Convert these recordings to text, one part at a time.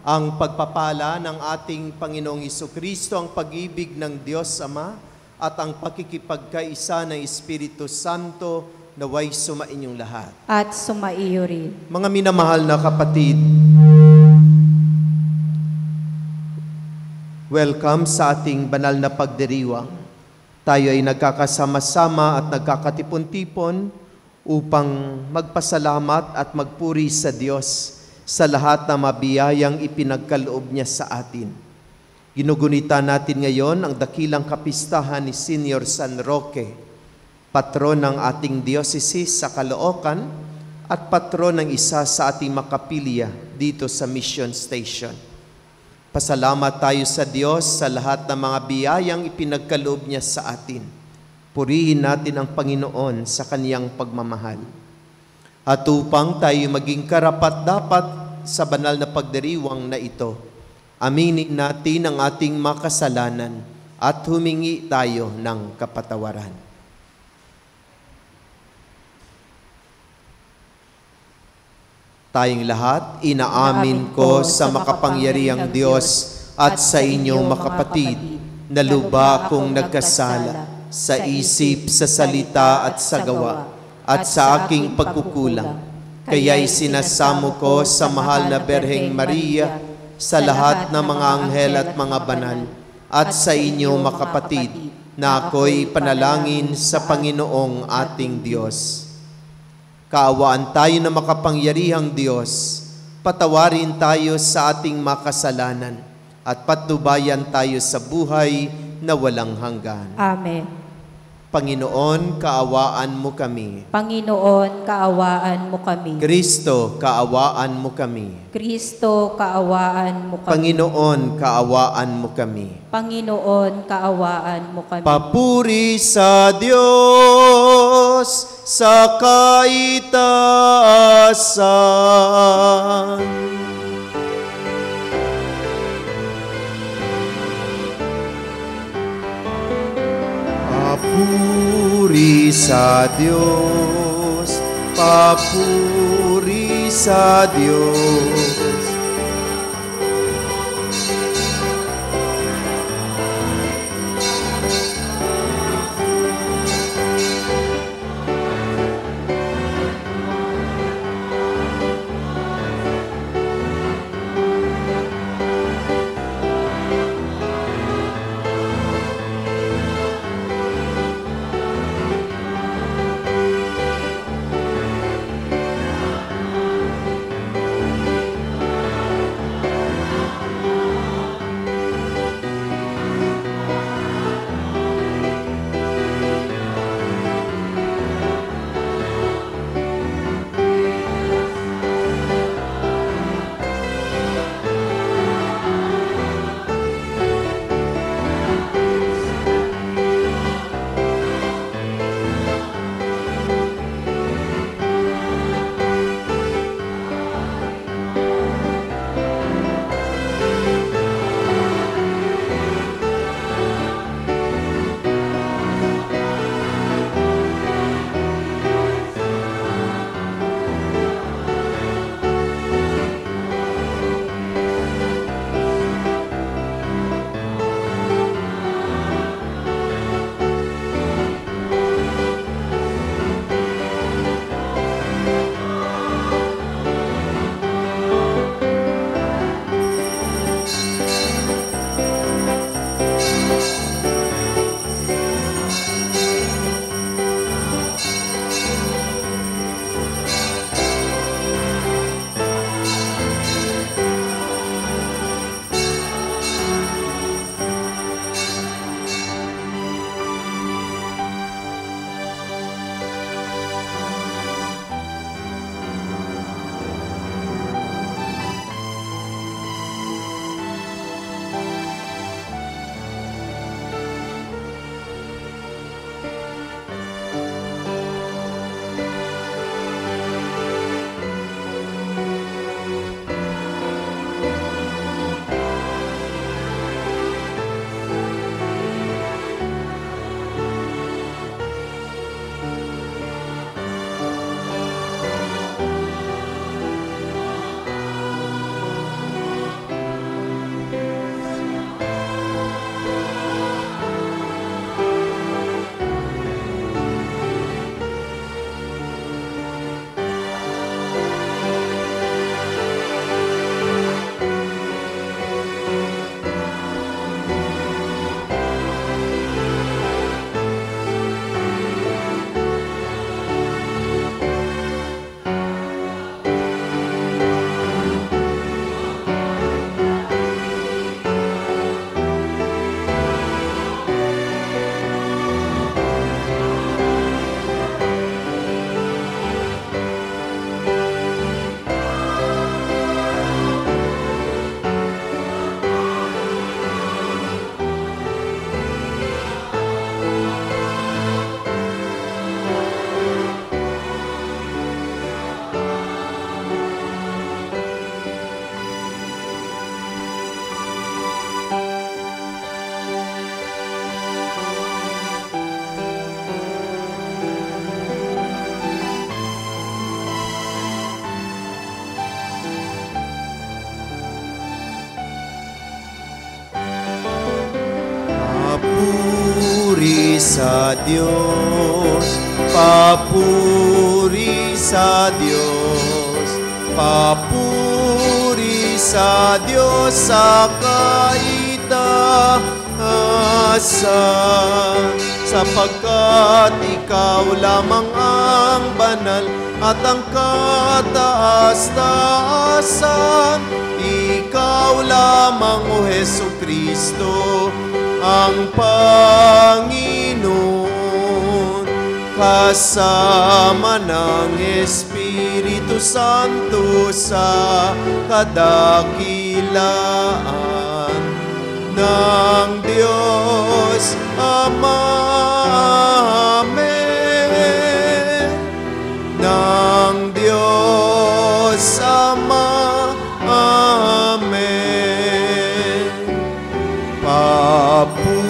Ang pagpapala ng ating Panginoong Hesukristo, ang pag-ibig ng Diyos Ama, at ang pakikipagkaisa ng Espiritu Santo, naway sumainyong lahat. At sumaiyo rin. Mga minamahal na kapatid, welcome sa ating banal na pagdiriwang. Tayo ay nagkakasama-sama at nagkakatipon-tipon upang magpasalamat at magpuri sa Diyos sa lahat na mabiyayang ipinagkaloob niya sa atin. Ginugunita natin ngayon ang dakilang kapistahan ni Senior San Roque, patron ng ating diocese sa Caloocan at patron ng isa sa ating makapilya dito sa Mission Station. Pasalamat tayo sa Diyos sa lahat ng mga biyayang ipinagkaloob niya sa atin. Purihin natin ang Panginoon sa kaniyang pagmamahal. At upang tayo maging karapat-dapat sa banal na pagdiriwang na ito, aminin natin ang ating makasalanan at humingi tayo ng kapatawaran. Tayong lahat, inaamin ko sa makapangyarihang Diyos at sa inyong makapatid na lubha kong nagkasala sa isip, sa salita at sa gawa at sa aking pagkukulang. Kaya'y sinasamo ko sa mahal na Berheng Maria, sa lahat ng mga anghel at mga banal, at sa inyong makapatid na ako'y panalangin sa Panginoong ating Diyos. Kaawaan tayo na makapangyarihang Diyos, patawarin tayo sa ating makasalanan, at patnubayan tayo sa buhay na walang hanggan. Amen. Panginoon, kaawaan mo kami. Panginoon, kaawaan mo kami. Kristo, kaawaan mo kami. Kristo, kaawaan mo kami. Panginoon, kaawaan mo kami. Panginoon, kaawaan mo kami. Papuri sa Diyos sa kaitaasan. Papuri sa Diyos, papuri sa Diyos. Papuri sa Diyos, papuri sa Diyos, papuri sa Diyos sa kaitaasan, sapagkat ikaw lamang ang banal at ang kataas-taasan. Ikaw lamang, O Hesukristo, ang Panginoon, kasama ng Espiritu Santo sa kadakilaan ng Diyos Ama. Amen. Ng Diyos Ama. Amen. Papuri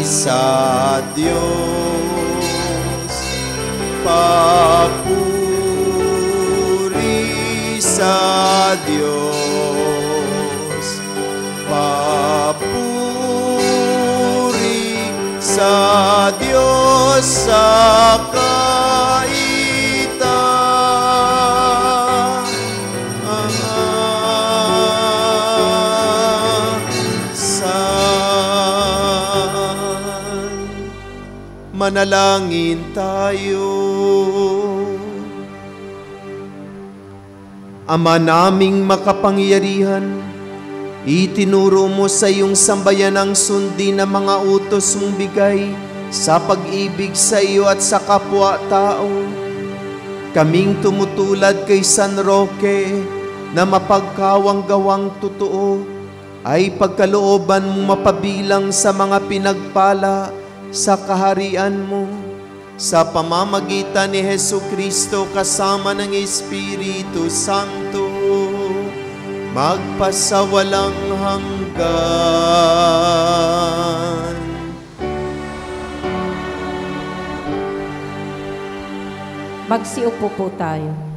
sa Diyos, papuri sa Diyos, papuri sa Diyos sa manalangin tayo. Ama naming makapangyarihan, itinuro mo sa iyong sambayan ang sundin ng mga utos mong bigay sa pag-ibig sa iyo at sa kapwa-tao. Kaming tumutulad kay San Roque na mapagkawang gawang totoo, ay pagkalooban mong mapabilang sa mga pinagpala sa kaharian mo, sa pamamagitan ni Hesukristo kasama ng Espiritu Santo, magpasawalang hanggan. Magsiupo po tayo.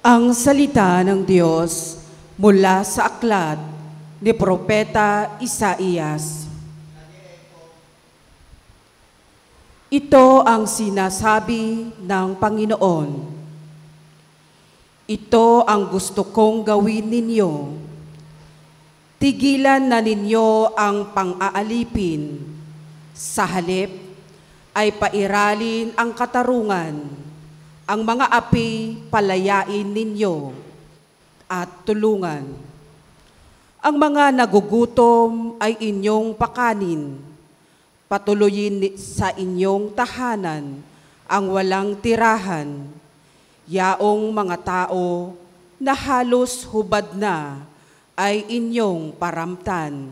Ang salita ng Diyos mula sa aklat ni Propeta Isaías. Ito ang sinasabi ng Panginoon. Ito ang gusto kong gawin ninyo. Tigilan na ninyo ang pang-aalipin. Sa halip ay pairalin ang katarungan. Ang mga api palayain ninyo at tulungan. Ang mga nagugutom ay inyong pakanin. Patuloyin sa inyong tahanan ang walang tirahan. Yaong mga tao na halos hubad na ay inyong paramtan.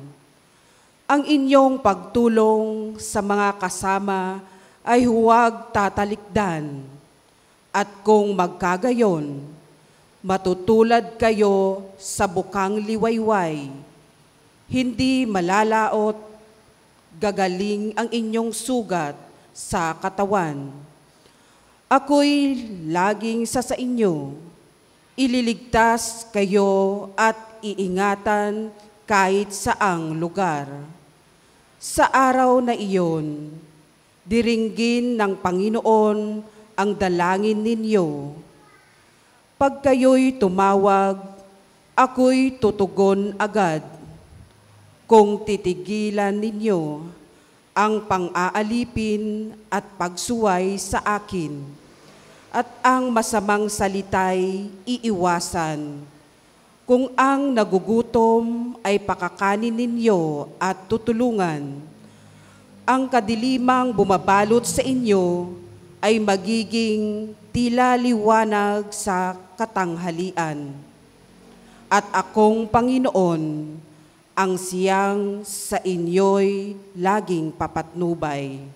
Ang inyong pagtulong sa mga kasama ay huwag tatalikdan. At kung magkagayon, matutulad kayo sa bukang liwayway, hindi malalaot, gagaling ang inyong sugat sa katawan. Ako'y laging sa inyo, ililigtas kayo at iingatan kahit saang lugar. Sa araw na iyon, diringgin ng Panginoon ang dalangin ninyo. Pag kayo'y tumawag, ako'y tutugon agad. Kung titigilan ninyo ang pang-aalipin at pagsuway sa akin, at ang masamang salita'y iiwasan, kung ang nagugutom ay pakakanin ninyo at tutulungan, ang kadilimang bumabalot sa inyo ay magiging tila liwanag sa katanghalian. At akong Panginoon, ang siyang sa inyo'y laging papatnubay.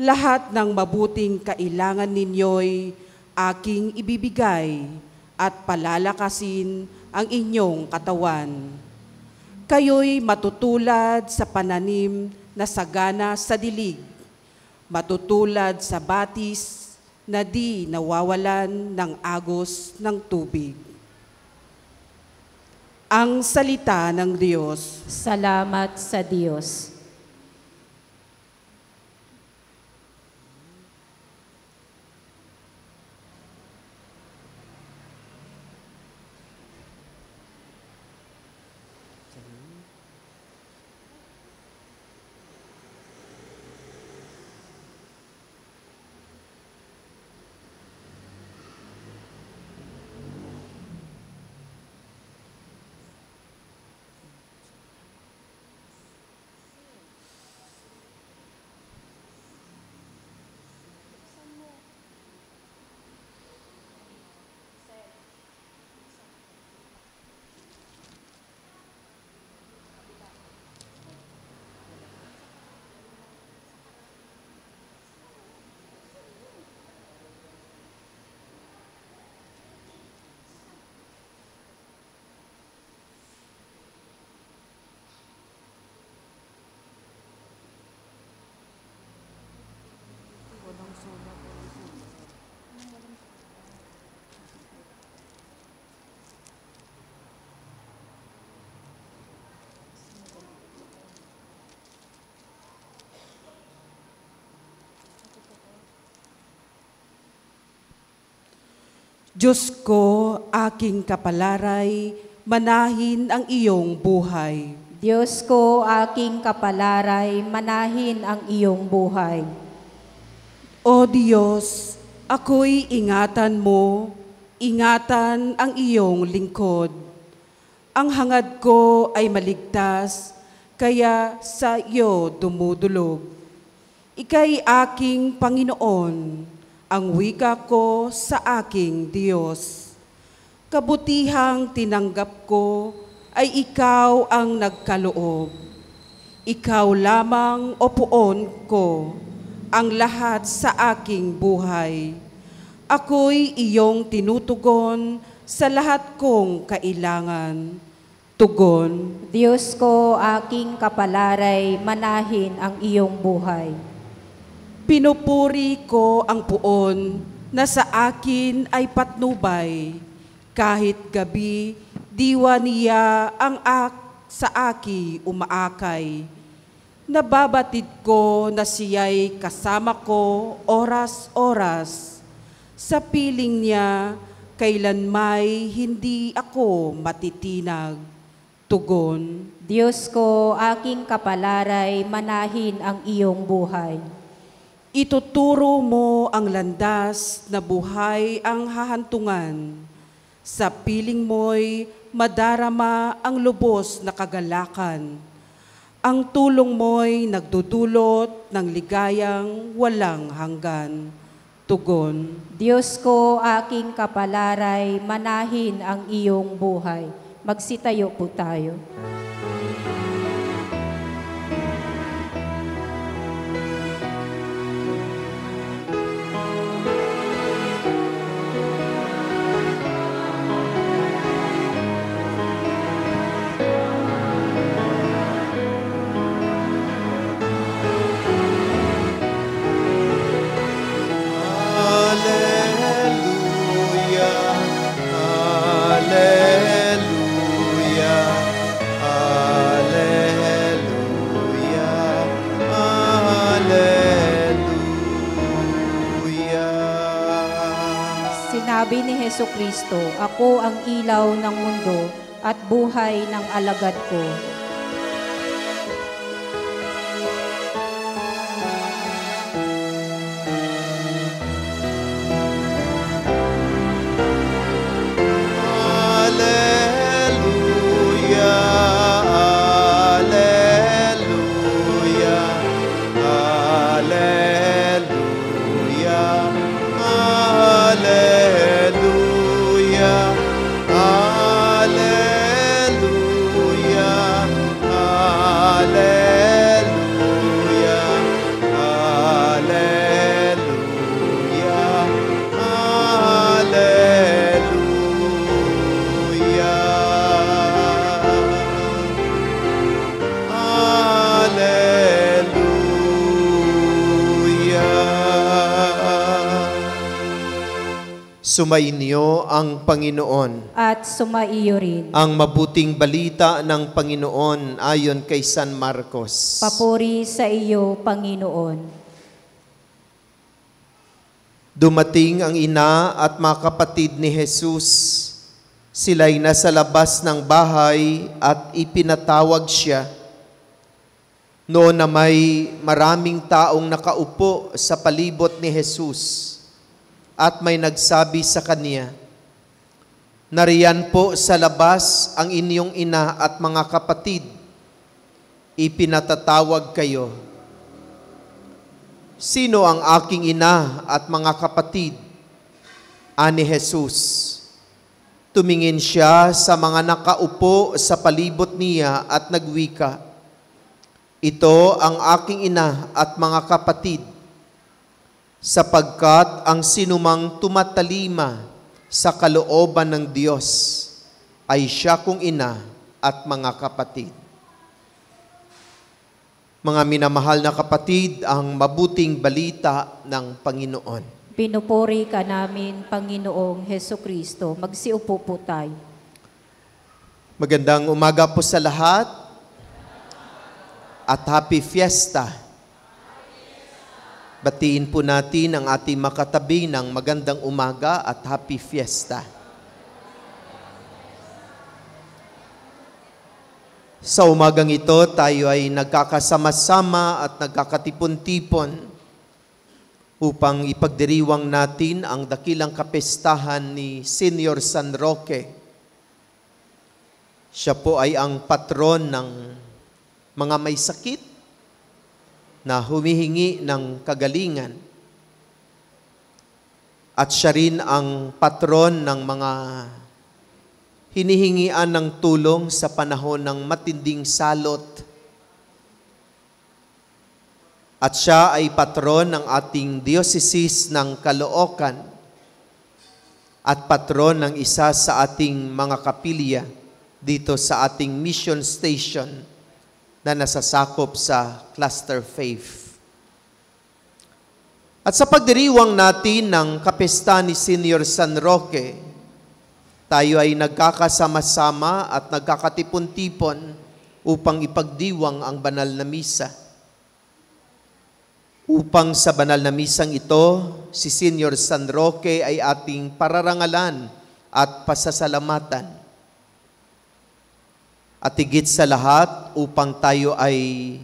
Lahat ng mabuting kailangan ninyo'y aking ibibigay at palalakasin ang inyong katawan. Kayo'y matutulad sa pananim na sagana sa dilig, matutulad sa batis na di nawawalan ng agos ng tubig. Ang salita ng Diyos. Salamat sa Diyos. Diyos ko, aking kapalaray, manahin ang iyong buhay. Diyos ko, aking kapalaray, manahin ang iyong buhay. O Diyos, ako'y ingatan mo, ingatan ang iyong lingkod. Ang hangad ko ay maligtas, kaya sa iyo dumudulog. Ika'y aking Panginoon, ang wika ko sa aking Diyos. Kabutihang tinanggap ko ay ikaw ang nagkaloob. Ikaw lamang o puon ko ang lahat sa aking buhay. Ako'y iyong tinutugon sa lahat kong kailangan. Tugon. Diyos ko, aking kapalaray, manahin ang iyong buhay. Pinupuri ko ang puon na sa akin ay patnubay. Kahit gabi, diwa niya ang sa aki umaakay. Nababatid ko na siya'y kasama ko oras-oras. Sa piling niya, kailanmay hindi ako matitinag. Tugon. Diyos ko, aking kapalaray, manahin ang iyong buhay. Ituturo mo ang landas na buhay ang hahantungan. Sa piling mo'y madarama ang lubos na kagalakan. Ang tulong mo'y nagdudulot ng ligayang walang hanggan. Tugon. Diyos ko, aking kapalaray, manahin ang iyong buhay. Magsitayo po tayo. Sinabi ni Hesukristo, ako ang ilaw ng mundo at buhay ng alagad ko. Sumainyo ang Panginoon. At sumaiyo rin. Ang mabuting balita ng Panginoon ayon kay San Marcos. Papuri sa iyo, Panginoon. Dumating ang ina at mga kapatid ni Jesus. Sila'y nasa labas ng bahay at ipinatawag siya. Noon na may maraming taong nakaupo sa palibot ni Jesus. At may nagsabi sa kanya, "Nariyan po sa labas ang inyong ina at mga kapatid. Ipinatatawag kayo." "Sino ang aking ina at mga kapatid?" ani Jesus. Tumingin siya sa mga nakaupo sa palibot niya at nagwika, "Ito ang aking ina at mga kapatid. Sapagkat ang sinumang tumatalima sa kalooban ng Diyos ay siya kong ina at mga kapatid." Mga minamahal na kapatid, ang mabuting balita ng Panginoon. Pinupuri ka namin, Panginoong Hesukristo. Magsiupo po tayo. Magandang umaga po sa lahat at happy fiesta. Batiin po natin ang ating makatabi ng magandang umaga at happy fiesta. Sa umagang ito, tayo ay nagkakasama-sama at nagkakatipon-tipon upang ipagdiriwang natin ang dakilang kapistahan ni Senior San Roque. Siya po ay ang patron ng mga may sakit na humihingi ng kagalingan. At siya rin ang patron ng mga hinihingian ng tulong sa panahon ng matinding salot. At siya ay patron ng ating Diocese ng Caloocan at patron ng isa sa ating mga kapilya dito sa ating mission station na nasasakop sa Cluster Faith. At sa pagdiriwang natin ng kapesta ni Senior San Roque, tayo ay nagkakasama-sama at nagkakatipon-tipon upang ipagdiwang ang banal na misa. Upang sa banal na misang ito, si Senior San Roque ay ating pararangalan at pasasalamatan. At higit sa lahat, upang tayo ay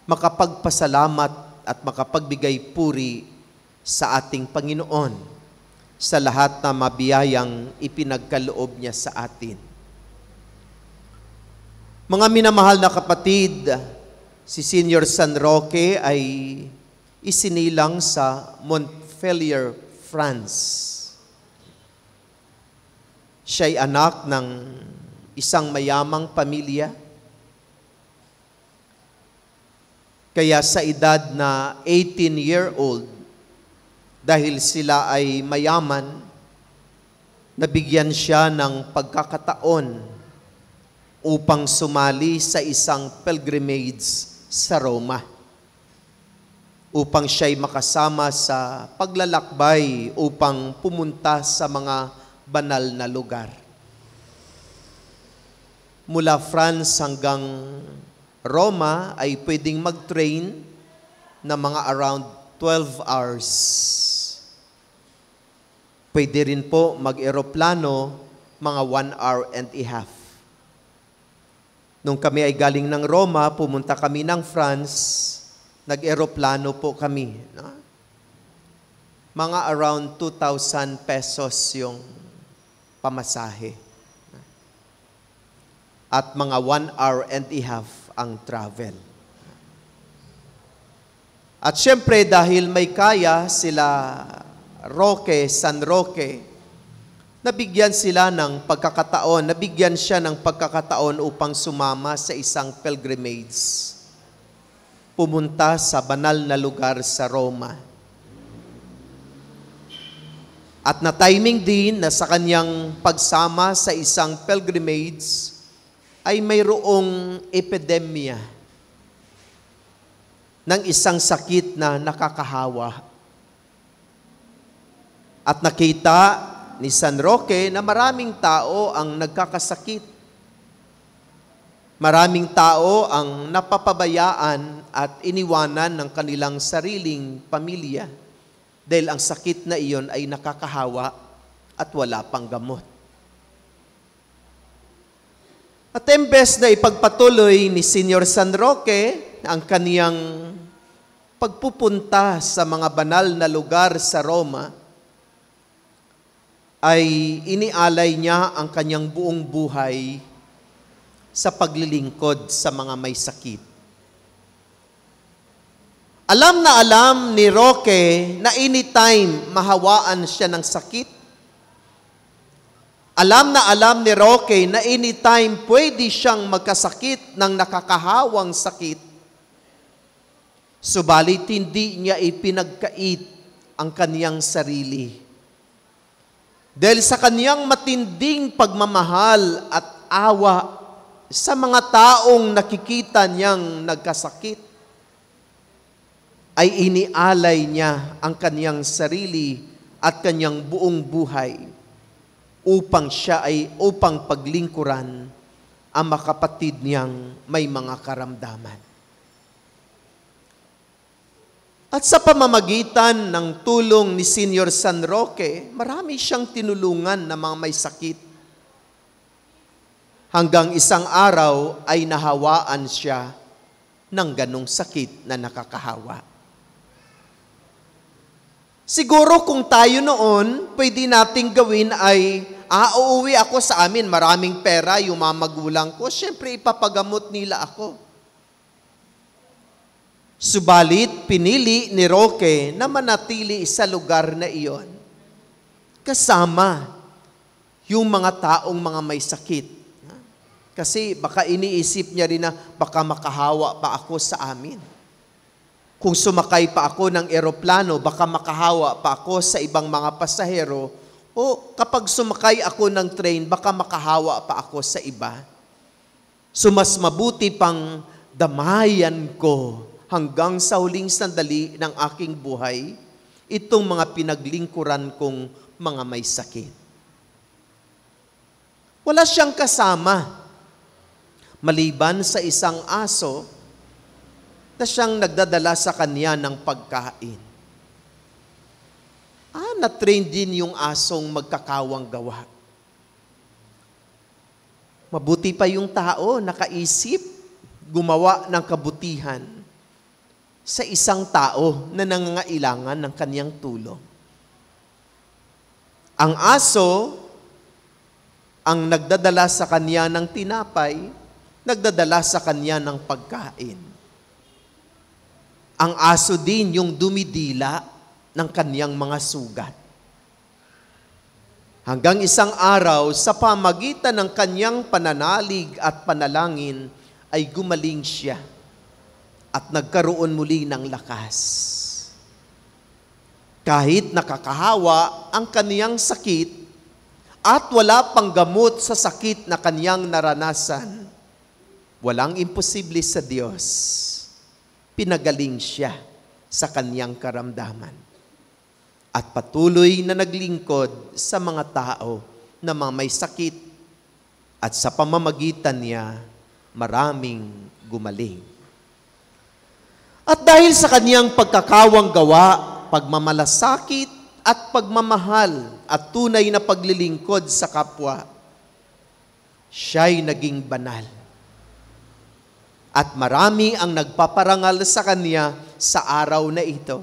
makapagpasalamat at makapagbigay puri sa ating Panginoon sa lahat na mabiyayang ipinagkaloob niya sa atin. Mga minamahal na kapatid, si Senior San Roque ay isinilang sa Montpellier, France. Siya'y anak ng isang mayamang pamilya. Kaya sa edad na 18-year-old, dahil sila ay mayaman, nabigyan siya ng pagkakataon upang sumali sa isang pilgrimage sa Roma, upang siya'y makasama sa paglalakbay upang pumunta sa mga banal na lugar. Mula France hanggang Roma ay pwedeng mag-train na mga around 12 hours. Pwede rin po mag-eroplano mga 1 hour and a half. Nung kami ay galing ng Roma, pumunta kami ng France, nag-eroplano po kami. No? Mga around 2,000 pesos yung pamasahe. At mga 1 hour and a half ang travel. At syempre dahil may kaya sila San Roque, nabigyan siya ng pagkakataon upang sumama sa isang pilgrimage. Pumunta sa banal na lugar sa Roma. At na-timing din na sa kanyang pagsama sa isang pilgrimage ay mayroong epidemya ng isang sakit na nakakahawa. At nakita ni San Roque na maraming tao ang nagkakasakit. Maraming tao ang napapabayaan at iniwanan ng kanilang sariling pamilya dahil ang sakit na iyon ay nakakahawa at wala pang gamot. At imbes na ipagpatuloy ni Senior San Roque ang kaniyang pagpupunta sa mga banal na lugar sa Roma, ay inialay niya ang kanyang buong buhay sa paglilingkod sa mga may sakit. Alam na alam ni Roque na anytime mahawaan siya ng sakit. Alam na alam ni Roque na anytime pwede siyang magkasakit ng nakakahawang sakit. Subalit hindi niya ipinagkait ang kaniyang sarili. Dahil sa kaniyang matinding pagmamahal at awa sa mga taong nakikita niyang nagkasakit, ay inialay niya ang kaniyang sarili at kaniyang buong buhay upang paglingkuran ang makapatid niyang may mga karamdaman. At sa pamamagitan ng tulong ni Senior San Roque, marami siyang tinulungan na mga may sakit. Hanggang isang araw ay nahawaan siya ng ganong sakit na nakakahawa. Siguro kung tayo noon, pwede nating gawin ay, uuwi ako sa amin, maraming pera, yung mga magulang ko, syempre ipapagamot nila ako. Subalit, pinili ni Roque na manatili sa lugar na iyon, kasama yung mga taong mga may sakit. Kasi baka iniisip niya rin na baka makahawa pa ako sa amin. Kung sumakay pa ako ng eroplano, baka makahawa pa ako sa ibang mga pasahero. O kapag sumakay ako ng train, baka makahawa pa ako sa iba. So mas mabuti pang damayan ko hanggang sa huling sandali ng aking buhay, itong mga pinaglingkuran kong mga may sakit. Wala siyang kasama, maliban sa isang aso na siyang nagdadala sa kanya ng pagkain. Na-train din yung asong magkakawang gawa. Mabuti pa yung tao, nakaisip, gumawa ng kabutihan sa isang tao na nangangailangan ng kaniyang tulong. Ang aso, ang nagdadala sa kanya ng tinapay, nagdadala sa kanya ng pagkain. Ang aso din yung dumidila ng kaniyang mga sugat. Hanggang isang araw, sa pamagitan ng kaniyang pananalig at panalangin, ay gumaling siya at nagkaroon muli ng lakas. Kahit nakakahawa ang kaniyang sakit at wala pang gamot sa sakit na kaniyang naranasan, walang imposible sa Diyos. Pinagaling siya sa kaniyang karamdaman at patuloy na naglingkod sa mga tao na mga may sakit at sa pamamagitan niya, maraming gumaling. At dahil sa kaniyang pagkakawang gawa, pagmamalasakit at pagmamahal at tunay na paglilingkod sa kapwa, siya'y naging banal. At marami ang nagpaparangal sa kanya sa araw na ito.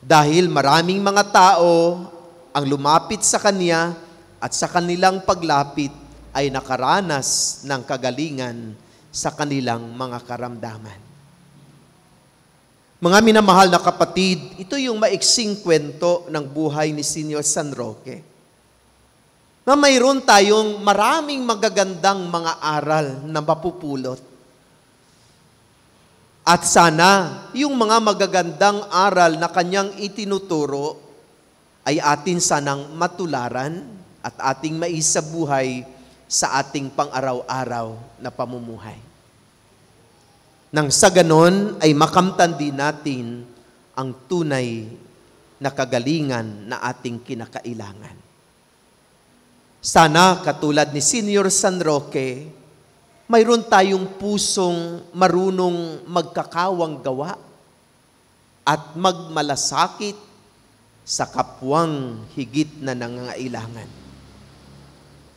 Dahil maraming mga tao ang lumapit sa kanya at sa kanilang paglapit ay nakaranas ng kagalingan sa kanilang mga karamdaman. Mga minamahal na kapatid, ito yung maiksing kwento ng buhay ni Senior San Roque. Na mayroon tayong maraming magagandang mga aral na mapupulot. At sana, yung mga magagandang aral na kanyang itinuturo ay atin sanang matularan at ating maisabuhay sa ating pang-araw-araw na pamumuhay. Nang sa ganon ay makamtan din natin ang tunay na kagalingan na ating kinakailangan. Sana katulad ni Senior San Roque, mayroon tayong pusong marunong magkakawang gawa at magmalasakit sa kapwang higit na nangangailangan.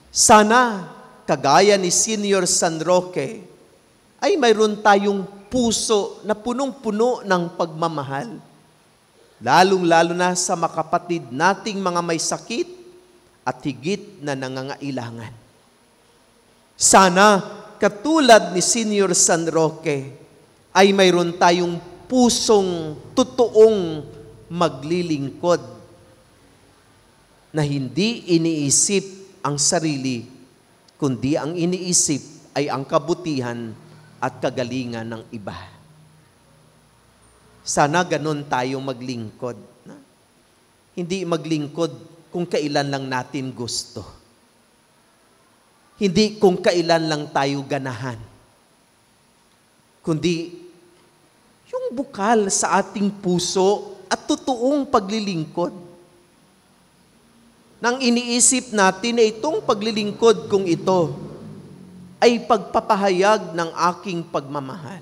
Sana, kagaya ni Senior San Roque, ay mayroon tayong puso na punong-puno ng pagmamahal, lalong-lalo na sa makapatid nating mga may sakit at higit na nangangailangan. Sana, katulad ni Senior San Roque, ay mayroon tayong pusong totoong maglilingkod na hindi iniisip ang sarili, kundi ang iniisip ay ang kabutihan at kagalingan ng iba. Sana ganun tayo maglingkod. Hindi maglingkod kung kailan lang natin gusto. Hindi kung kailan lang tayo ganahan. Kundi yung bukal sa ating puso at totoong paglilingkod. Nang iniisip natin na itong paglilingkod kong ito ay pagpapahayag ng aking pagmamahal.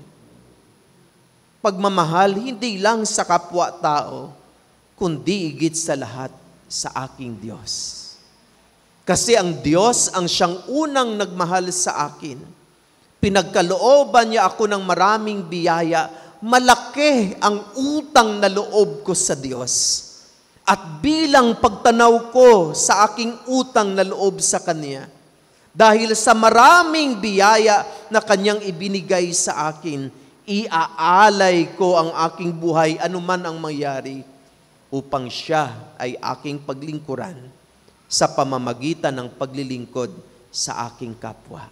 Pagmamahal hindi lang sa kapwa-tao, kundi higit sa lahat sa aking Diyos. Kasi ang Diyos ang siyang unang nagmahal sa akin. Pinagkalooban niya ako ng maraming biyaya. Malaki ang utang na loob ko sa Diyos. At bilang pagtanaw ko sa aking utang na loob sa Kanya, dahil sa maraming biyaya na Kanyang ibinigay sa akin, iaalay ko ang aking buhay anuman ang mangyari, upang siya ay aking paglingkuran sa pamamagitan ng paglilingkod sa aking kapwa.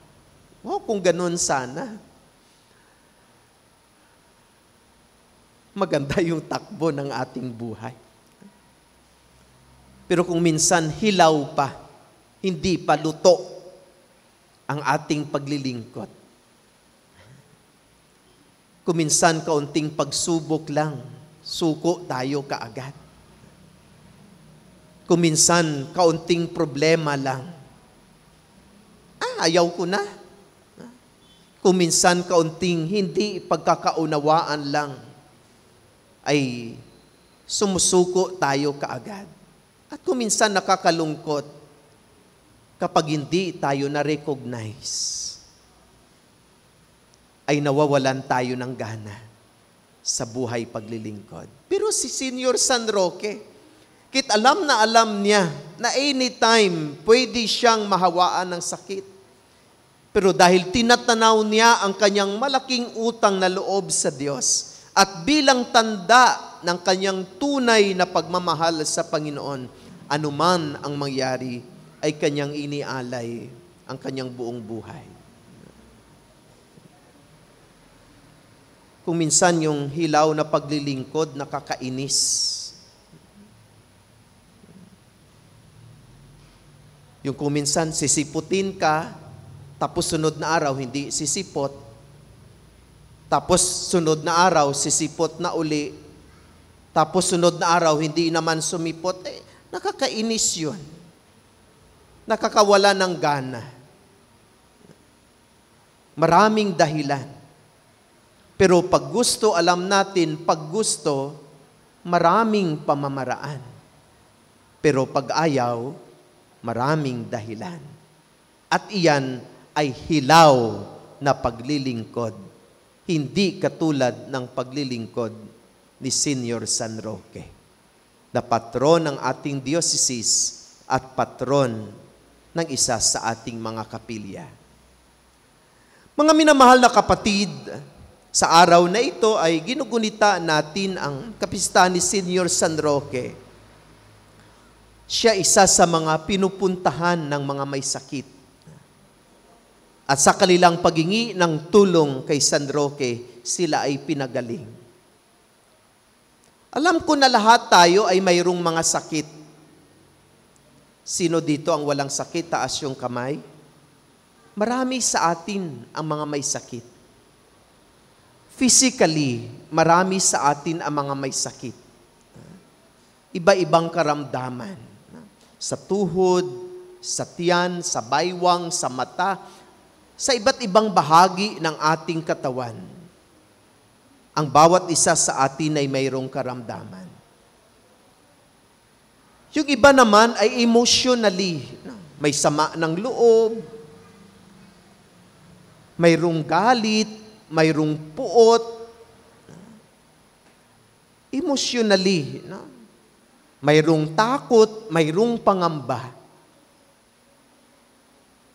Oh, kung ganun sana, maganda yung takbo ng ating buhay. Pero kung minsan hilaw pa, hindi pa luto ang ating paglilingkod. Kung minsan kaunting pagsubok lang, suko tayo kaagad. Kung minsan, kaunting problema lang, ayaw ko na. Kung minsan, kaunting hindi pagkakaunawaan lang, ay sumusuko tayo kaagad. At kung minsan nakakalungkot, kapag hindi tayo na-recognize, ay nawawalan tayo ng gana sa buhay paglilingkod. Pero si Senior San Roque, kit alam na alam niya na anytime pwede siyang mahawaan ng sakit. Pero dahil tinatanaw niya ang kanyang malaking utang na loob sa Diyos at bilang tanda ng kanyang tunay na pagmamahal sa Panginoon, anuman ang mangyari ay kanyang inialay ang kanyang buong buhay. Kung minsan yung hilaw na paglilingkod nakakainis. Yung kung minsan sisiputin ka, tapos sunod na araw hindi sisipot, tapos sunod na araw sisipot na uli, tapos sunod na araw hindi naman sumipot, nakakainis yun. Nakakawala ng gana. Maraming dahilan. Pero pag gusto, alam natin, pag gusto, maraming pamamaraan. Pero pag ayaw, maraming dahilan. At iyan ay hilaw na paglilingkod. Hindi katulad ng paglilingkod ni Senior San Roque, na patron ng ating diocese at patron ng isa sa ating mga kapilya. Mga minamahal na kapatid, sa araw na ito ay ginugunita natin ang kapistahan ni Senior San Roque. Siya isa sa mga pinupuntahan ng mga may sakit. At sa kanilang paghingi ng tulong kay San Roque, sila ay pinagaling. Alam ko na lahat tayo ay mayroong mga sakit. Sino dito ang walang sakit? Taas yung kamay. Marami sa atin ang mga may sakit. Physically, marami sa atin ang mga may sakit. iba-ibang karamdaman. Sa tuhod, sa tiyan, sa baywang, sa mata, sa iba't ibang bahagi ng ating katawan. Ang bawat isa sa atin ay mayroong karamdaman. Yung iba naman ay emotionally, may sama ng loob, mayroong galit, mayroong puot, emotionally, mayroong takot, mayroong pangamba.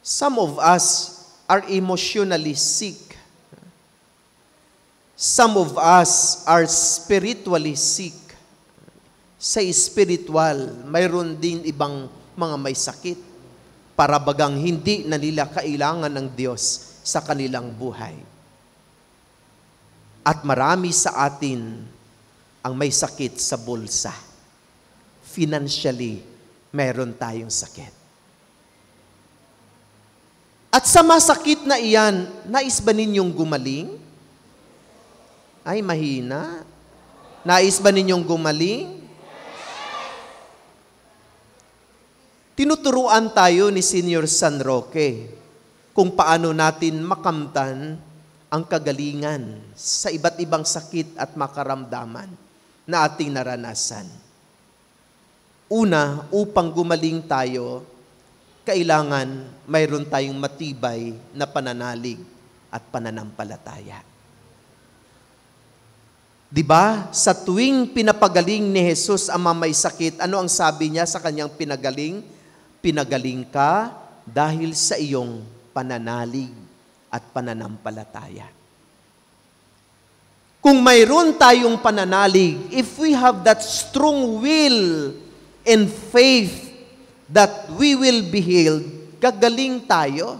Some of us are emotionally sick. Some of us are spiritually sick. Sa spiritual, mayroon din ibang mga may sakit. Para bagang hindi na nila kailangan ng Diyos sa kanilang buhay. At marami sa atin ang may sakit sa bulsa. Financially, meron tayong sakit. At sa masakit na iyan, nais ba ninyong gumaling? Ay, mahina. Nais ba ninyong gumaling? Tinuturuan tayo ni Senior San Roque kung paano natin makamtan ang kagalingan sa iba't ibang sakit at makaramdaman na ating naranasan. Una, upang gumaling tayo, kailangan mayroon tayong matibay na pananalig at pananampalataya. Diba? Sa tuwing pinapagaling ni Jesus ang may sakit, ano ang sabi niya sa kanyang pinagaling? Pinagaling ka dahil sa iyong pananalig at pananampalataya. Kung mayroon tayong pananalig, if we have that strong will and faith that we will be healed, gagaling tayo.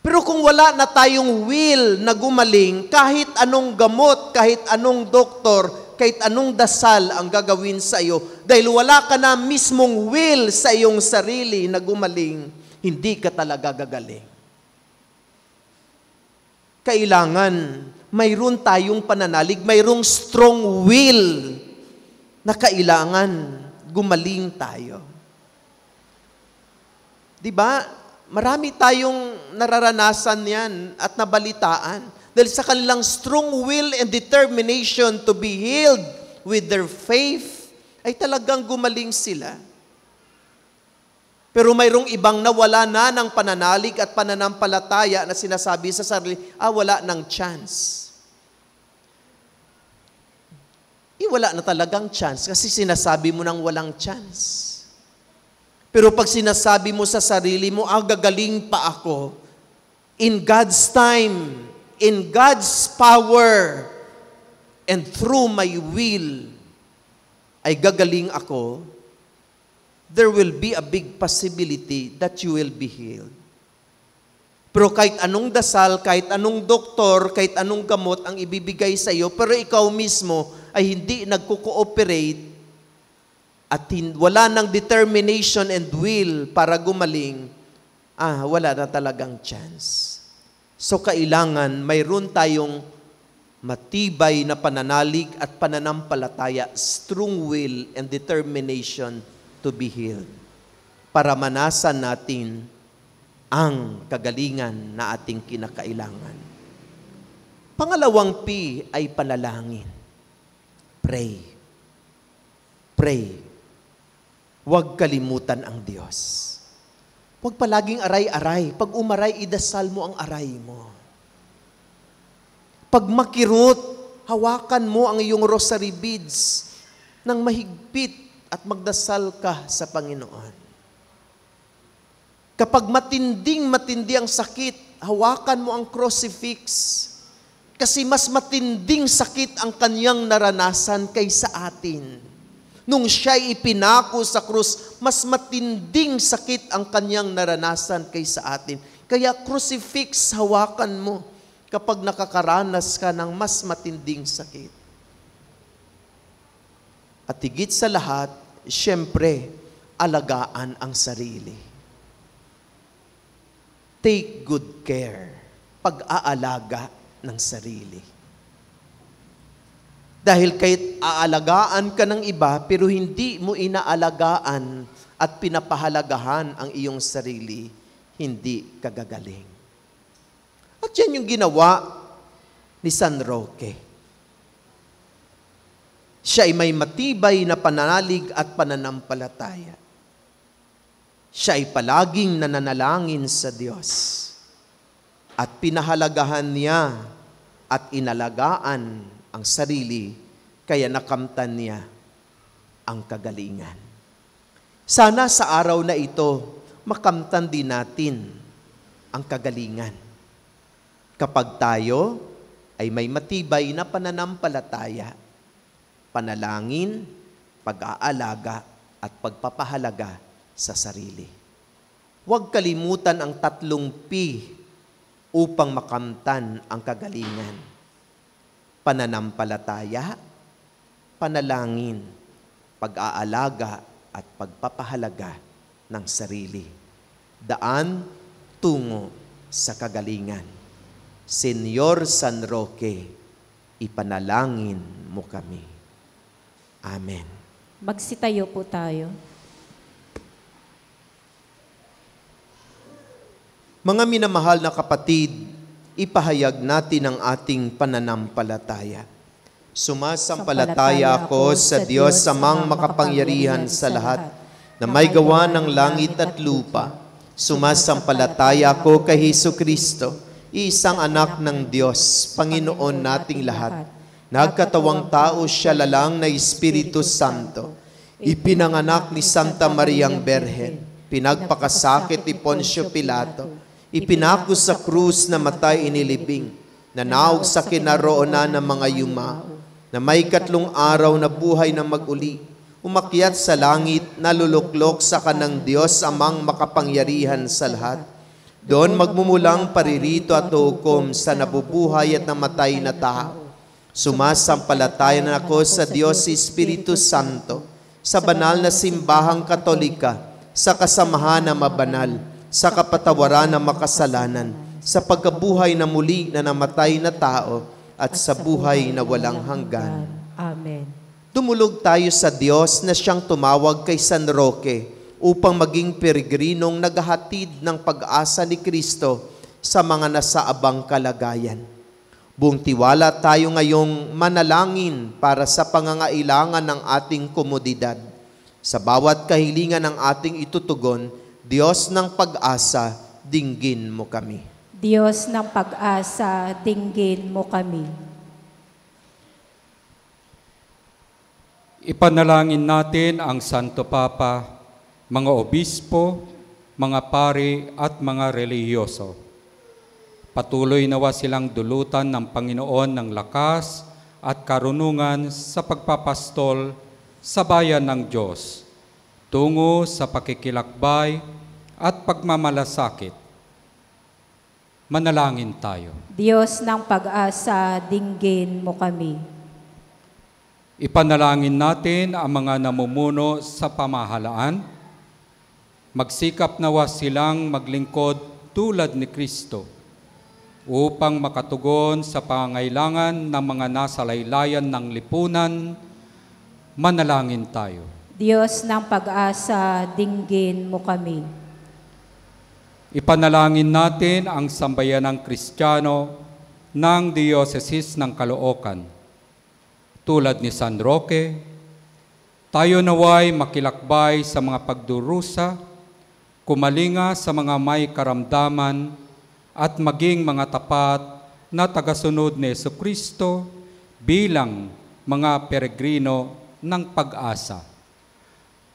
Pero kung wala na tayong will na gumaling, kahit anong gamot, kahit anong doktor, kahit anong dasal ang gagawin sa iyo, dahil wala ka na mismong will sa iyong sarili na gumaling, hindi ka talaga gagaling. Kailangan mayroon tayong pananalig, mayroong strong will na kailangan gumaling tayo. Diba? Marami tayong nararanasan yan at nabalitaan dahil sa kanilang strong will and determination to be healed with their faith, ay talagang gumaling sila. Pero mayroong ibang nawala na ng pananalig at pananampalataya na sinasabi sa sarili, wala ng chance. Wala na talagang chance kasi sinasabi mo nang walang chance. Pero pag sinasabi mo sa sarili mo, gagaling pa ako, in God's time, in God's power, and through my will, ay gagaling ako, there will be a big possibility that you will be healed. Pero kahit anong dasal, kahit anong doktor, kahit anong gamot ang ibibigay sa iyo, pero ikaw mismo ay hindi nagko-cooperate at wala ng determination and will para gumaling, wala na talagang chance. So kailangan mayroon tayong matibay na pananalig at pananampalataya, strong will and determination to be healed para manasan natin ang kagalingan na ating kinakailangan. Pangalawang P ay panalangin. Pray. Pray. Huwag kalimutan ang Diyos. Huwag palaging aray-aray. Pag umaray, idasal mo ang aray mo. Pag makirot, hawakan mo ang iyong rosary beads ng mahigpit at magdasal ka sa Panginoon. Kapag matinding-matindi ang sakit, hawakan mo ang crucifix. Kasi mas matinding sakit ang kanyang naranasan kaysa atin. Nung siya'y ipinako sa krus, mas matinding sakit ang kanyang naranasan kaysa atin. Kaya crucifix, hawakan mo kapag nakakaranas ka ng mas matinding sakit. At higit sa lahat, siyempre, alagaan ang sarili. Take good care. Pag-aalaga ng sarili. Dahil kahit aalagaan ka ng iba, pero hindi mo inaalagaan at pinapahalagahan ang iyong sarili, hindi ka gagaling. At yan yung ginawa ni San Roque. Siya ay may matibay na pananalig at pananampalataya. Siya ay palaging nananalangin sa Diyos. At pinahalagahan niya at inalagaan ang sarili, kaya nakamtan niya ang kagalingan. Sana sa araw na ito, makamtan din natin ang kagalingan. Kapag tayo ay may matibay na pananampalataya, panalangin, pag-aalaga at pagpapahalaga sa sarili. Huwag kalimutan ang 3 P upang makamtan ang kagalingan. Pananampalataya, panalangin, pag-aalaga at pagpapahalaga ng sarili. Daan tungo sa kagalingan. Senyor San Roque, ipanalangin mo kami. Amen. Magsitayo po tayo. Mga minamahal na kapatid, ipahayag natin ang ating pananampalataya. Sumasampalataya ako sa Diyos amang makapangyarihan sa lahat, na may gawa ng langit at lupa. Sumasampalataya ako kay Hesukristo, isang anak ng Diyos, Panginoon nating lahat. Nagkatawang tao siya lalang na Espiritu Santo. Ipinanganak ni Santa Mariang Berhen, pinagpakasakit ni Poncio Pilato, ipinako sa krus na matay inilibing, nanaog sa kinaroonan ng mga yumao, na may 3 araw na buhay na mag-uli, umakyat sa langit, naluluklok sa kanang Diyos amang makapangyarihan sa lahat. Doon magmumulang paririto at hukom sa nabubuhay at namatay na tao. Sumasampalataya na ako sa Diyos Espiritu Santo, sa banal na simbahang Katolika, sa kasamahan na mabanal, sa kapatawaran ng makasalanan, sa pagkabuhay na muli na namatay na tao, at sa buhay na walang hanggan. Amen. Tumulog tayo sa Diyos na siyang tumawag kay San Roque upang maging peregrinong naghahatid ng pag-asa ni Kristo sa mga nasa abang kalagayan. Buong tiwala tayo ngayong manalangin para sa pangangailangan ng ating komodidad. Sa bawat kahilingan ng ating itutugon, Diyos ng pag-asa, dinggin mo kami. Diyos ng pag-asa, dinggin mo kami. Ipanalangin natin ang Santo Papa, mga obispo, mga pari at mga relihiyoso. Patuloy nawa silang dulutan ng Panginoon ng lakas at karunungan sa pagpapastol sa bayan ng Diyos, tungo sa pakikilakbay at pagmamalasakit. Manalangin tayo. Diyos ng pag-asa, dinggin mo kami. Ipanalangin natin ang mga namumuno sa pamahalaan. Magsikap nawa silang maglingkod tulad ni Kristo upang makatugon sa pangangailangan ng mga nasa laylayan ng lipunan. Manalangin tayo. Diyos ng pag-asa, dinggin mo kami. Ipanalangin natin ang sambayanang Kristiyano ng Diocese ng Caloocan. Tulad ni San Roque, tayo naway makilakbay sa mga pagdurusa, kumalinga sa mga may karamdaman, at maging mga tapat na tagasunod ni Jesucristo bilang mga peregrino ng pag-asa.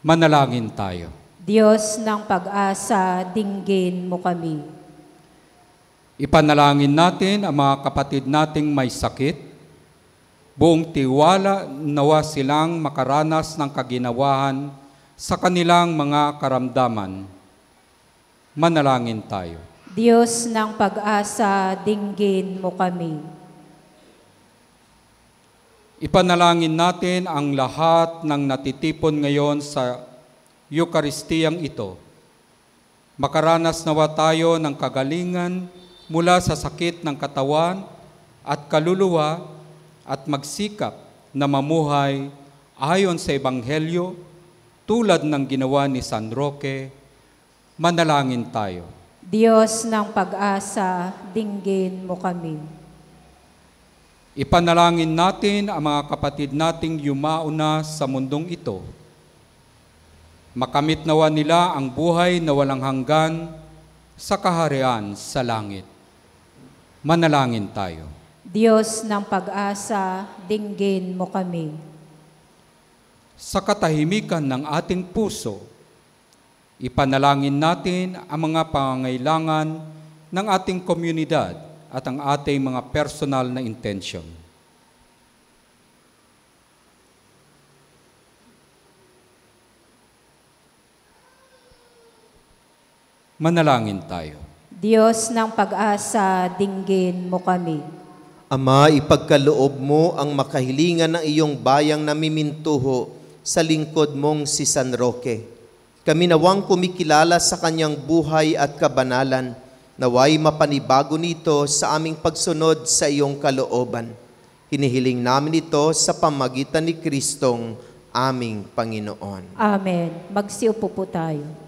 Manalangin tayo. Diyos ng pag-asa, dinggin mo kami. Ipanalangin natin ang mga kapatid nating may sakit. Buong tiwala nawa silang makaranas ng kaginawahan sa kanilang mga karamdaman. Manalangin tayo. Diyos ng pag-asa, dinggin mo kami. Ipanalangin natin ang lahat ng natitipon ngayon sa Eukaristiyang ito. Makaranas nawa tayo ng kagalingan mula sa sakit ng katawan at kaluluwa at magsikap na mamuhay ayon sa Ebanghelyo tulad ng ginawa ni San Roque, manalangin tayo. Diyos ng pag-asa, dinggin mo kami. Ipanalangin natin ang mga kapatid nating yumauna sa mundong ito. Makamit nawa nila ang buhay na walang hanggan sa kaharian sa langit. Manalangin tayo. Diyos ng pag-asa, dinggin mo kami. Sa katahimikan ng ating puso, ipanalangin natin ang mga pangangailangan ng ating komunidad at ang ating mga personal na intensyon. Manalangin tayo. Diyos ng pag-asa, dinggin mo kami. Ama, ipagkaloob mo ang makahilingan ng iyong bayang namimintuho sa lingkod mong si San Roque. Kami nawang kumikilala sa kanyang buhay at kabanalan, naway mapanibago nito sa aming pagsunod sa iyong kalooban. Hinihiling namin ito sa pamagitan ni Kristong aming Panginoon. Amen. Magsiupo po tayo.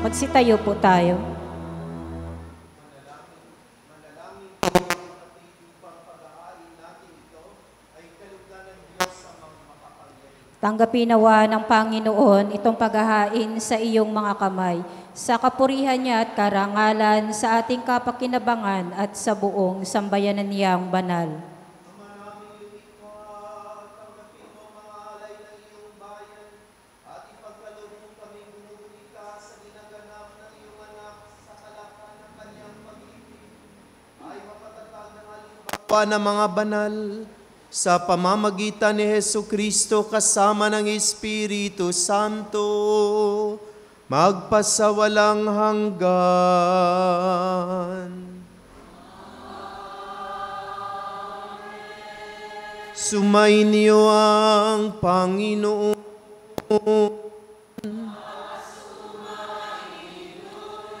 Magsitayo po tayo. Tanggapin nawa ng Panginoon itong paghahain sa iyong mga kamay, sa kapurihan niya at karangalan, sa ating kapakinabangan at sa buong sambayanan niyang banal. ng mga banal, sa pamamagitan ni Jesucristo kasama ng Espiritu Santo, magpasawalang hanggan. Sumainyo ang Panginoon.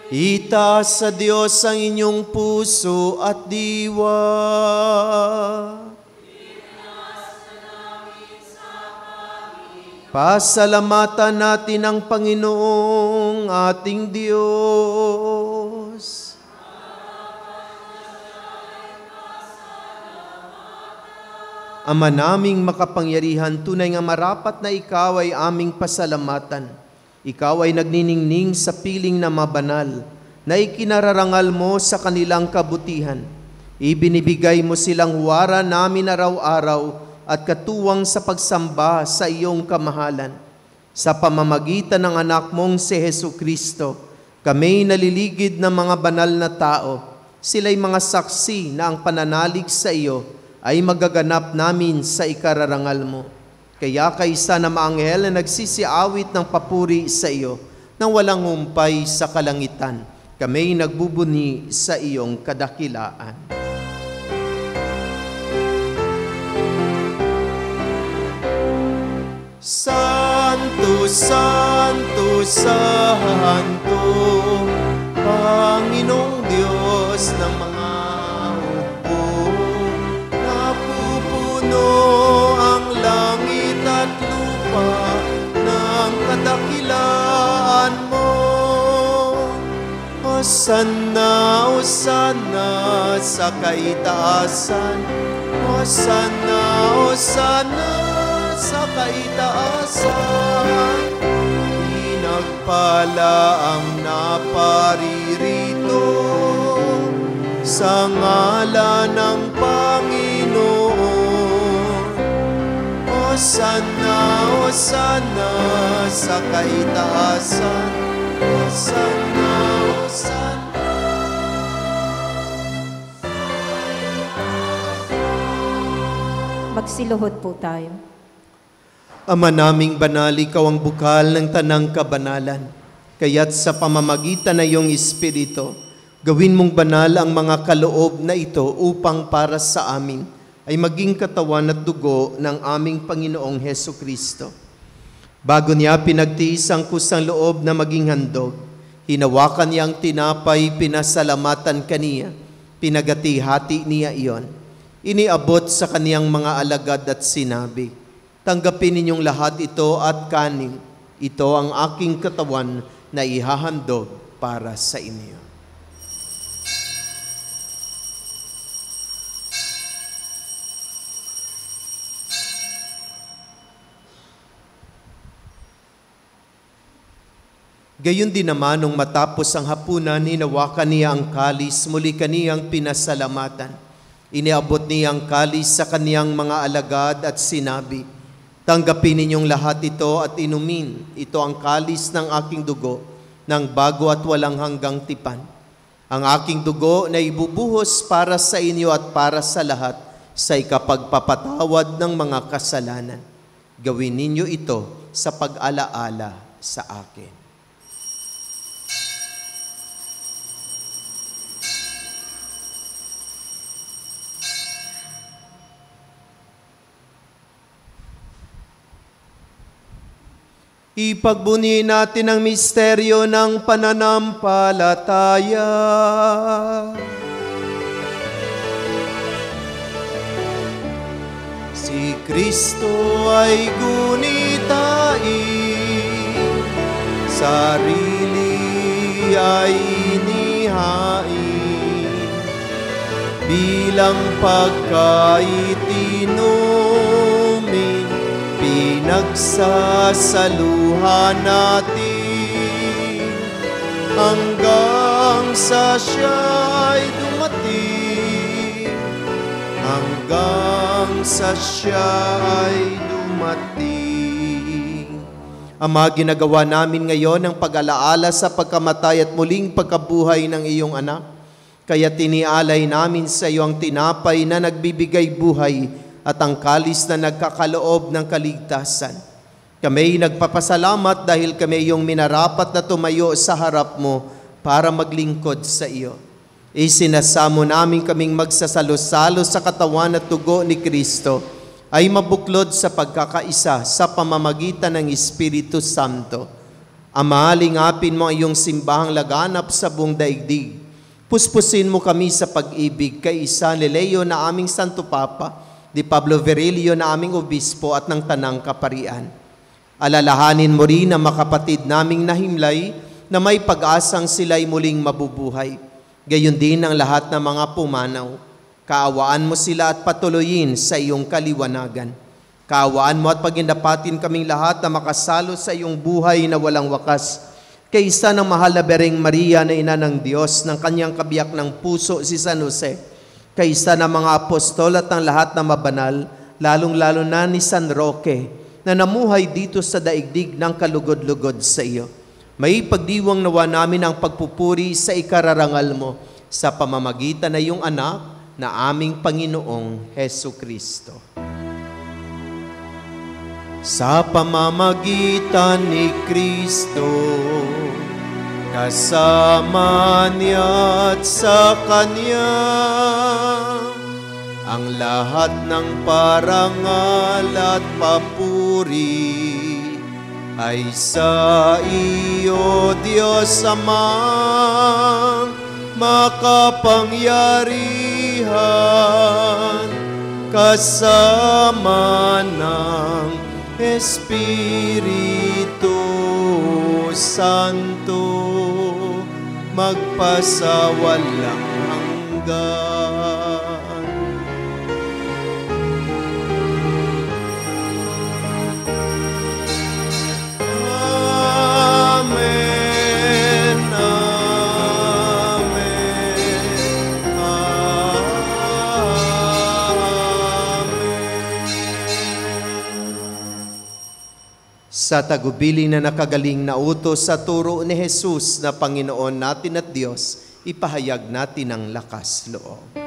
Itaas sa Diyos ang inyong puso at diwa. Pasalamatan natin ang Panginoong ating Diyos. Ama naming makapangyarihan, tunay nga marapat na ikaw ay aming pasalamatan. Ikaw ay nagniningning sa piling na mabanal, na ikinararangal mo sa kanilang kabutihan. Ibinibigay mo silang huwara namin araw-araw at katuwang sa pagsamba sa iyong kamahalan. Sa pamamagitan ng anak mong si Jesucristo, kami naliligid ng mga banal na tao. Sila'y mga saksi na ang pananalig sa iyo ay magaganap namin sa ikararangal mo. Kaya kaisa na maanghel na nagsisiawit ng papuri sa iyo, nang walang humpay sa kalangitan, kami nagbubuni sa iyong kadakilaan. Santo, Santo, Santo, Panginoong Diyos ng mga hukbo, napupuno ang langit at lupa ng kadakilaan mo. Hosana, Hosana sa kaitaasan, Hosana, Hosana sa kaitaasan. Pinagpala ang naparirito sa ngalan ng Panginoon. Hosana, Hosana sa kaitaasan, Hosana, Hosana. Magsiluhod po tayo. Ama naming banal, ikaw ang bukal ng tanang kabanalan. Kaya't sa pamamagitan ng iyong Espiritu, gawin mong banal ang mga kaloob na ito upang para sa amin ay maging katawan at dugo ng aming Panginoong Hesukristo. Bago niya pinagtiis ang kusang loob na maging handog, hinawakan niya ang tinapay, pinasalamatan kaniya, pinagati-hati niya iyon. Iniabot sa kaniyang mga alagad at sinabi, tanggapin ninyong lahat ito at kanin. Ito ang aking katawan na ihahandog para sa inyo. Gayon din naman nung matapos ang hapunan, hinawakan niya ang kalis, muli kaniyang pinasalamatan. Iniabot niya ang kalis sa kaniyang mga alagad at sinabi, tanggapin ninyong lahat ito at inumin. Ito ang kalis ng aking dugo, ng bago at walang hanggang tipan. Ang aking dugo na ibubuhos para sa inyo at para sa lahat sa ikapagpapatawad ng mga kasalanan. Gawin ninyo ito sa pag-alaala sa akin. Ipagbuni natin ang misteryo ng pananampalataya. Si Kristo ay gunitain, sarili ay inihain bilang pagkain inumin, pinagsasaluhan natin hanggang sa siya'y dumating, hanggang sa siya'y dumating. Ama, ginagawa namin ngayon ang pag-alaala sa pagkamatay at muling pagkabuhay ng iyong anak. Kaya tinialay namin sa iyo ang tinapay na nagbibigay buhay at ang kalis na nagkakaloob ng kaligtasan. Kami nagpapasalamat dahil kami iyong minarapat na tumayo sa harap mo para maglingkod sa iyo. Isinasamo namin kaming magsasalo-salo sa katawan at dugo ni Kristo ay mabuklod sa pagkakaisa sa pamamagitan ng Espiritu Santo. Ama, lingapin mo ang iyong simbahang laganap sa buong daigdig. Puspusin mo kami sa pag-ibig kay San Leleo na aming Santo Papa, di Pablo Virilio na aming Obispo at ng Tanang Kaparian. Alalahanin mo rin ang makapatid naming nahimlay na may pag-asang sila'y muling mabubuhay. Gayon din ang lahat ng mga pumanaw. Kaawaan mo sila at patuloyin sa iyong kaliwanagan. Kaawaan mo at pagindapatin kaming lahat na makasalo sa iyong buhay na walang wakas. Kaysa ng mahal na Bereng Maria na ina ng Diyos, ng kanyang kabiyak ng puso si San Jose, kaysa ng mga apostol at ng lahat na mabanal, lalong-lalo na ni San Roque, na namuhay dito sa daigdig ng kalugod-lugod sa iyo. May pagdiwang nawa namin ang pagpupuri sa ikararangal mo sa pamamagitan na iyong anak na aming Panginoong Hesu Kristo. Sa pamamagitan ni Kristo, kasama niya at sa Kanya, ang lahat ng parangal at papuri ay sa iyo, Diyos Amang makapangyarihan, kasama ng Espiritu Santo, magpasawalang hanggan. Amen, amen, sa tagubilin na nakagaling na utos sa turo ni Jesus na Panginoon natin at Diyos, ipahayag natin ang lakas loob.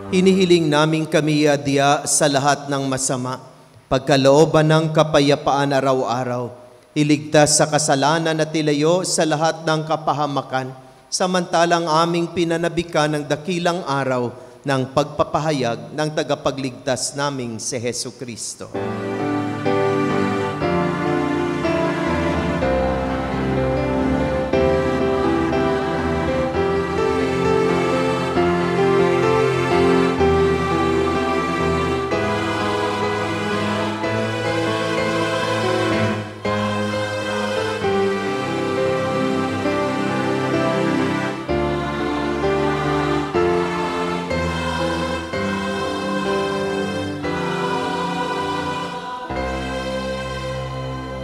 Hinihiling namin kami adya sa lahat ng masama, pagkalooban ng kapayapaan araw-araw, iligtas sa kasalanan at ilayo sa lahat ng kapahamakan, samantalang aming pinanabikan ng dakilang araw ng pagpapahayag ng tagapagligtas naming si Hesu Kristo.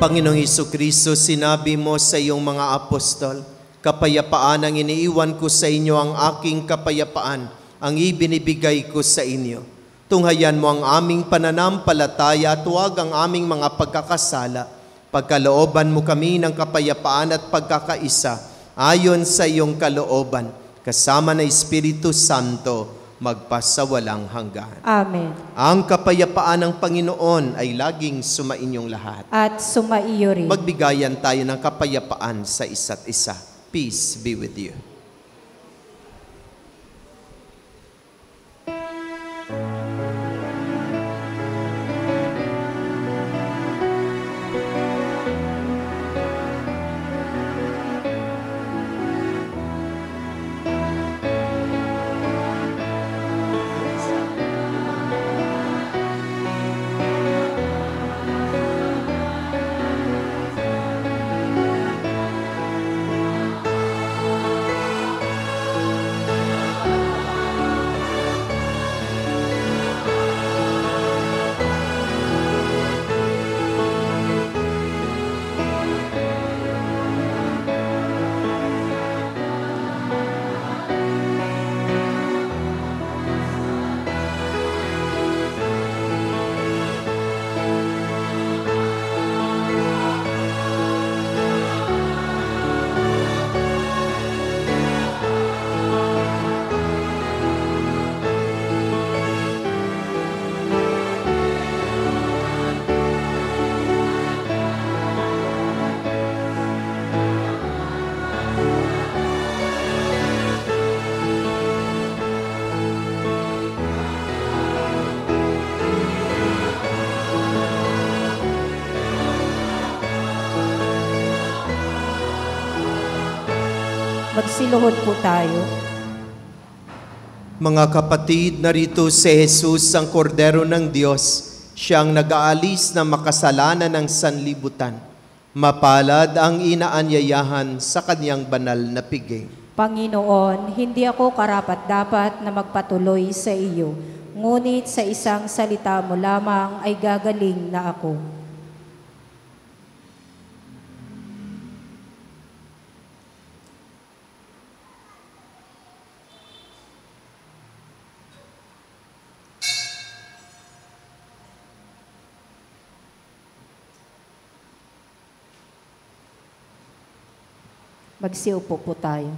Panginoong Hesukristo, sinabi mo sa iyong mga apostol, kapayapaan ang iniiwan ko sa inyo, ang aking kapayapaan ang ibinibigay ko sa inyo. Tunghayan mo ang aming pananampalataya at huwag ang aming mga pagkakasala. Pagkalooban mo kami ng kapayapaan at pagkakaisa ayon sa iyong kalooban, kasama na Espiritu Santo, magpasawalang hanggan. Amen. Ang kapayapaan ng Panginoon ay laging sumainyong lahat. At sumaiyo rin. Magbigayan tayo ng kapayapaan sa isa't isa. Peace be with you. Magsiluhod po tayo. Mga kapatid, narito si Jesus, ang kordero ng Diyos, siyang nag-aalis na makasalanan ng sanlibutan. Mapalad ang inaanyayahan sa kanyang banal na piging. Panginoon, hindi ako karapat-dapat na magpatuloy sa iyo, ngunit sa isang salita mo lamang ay gagaling na ako. Magsiupo po tayo.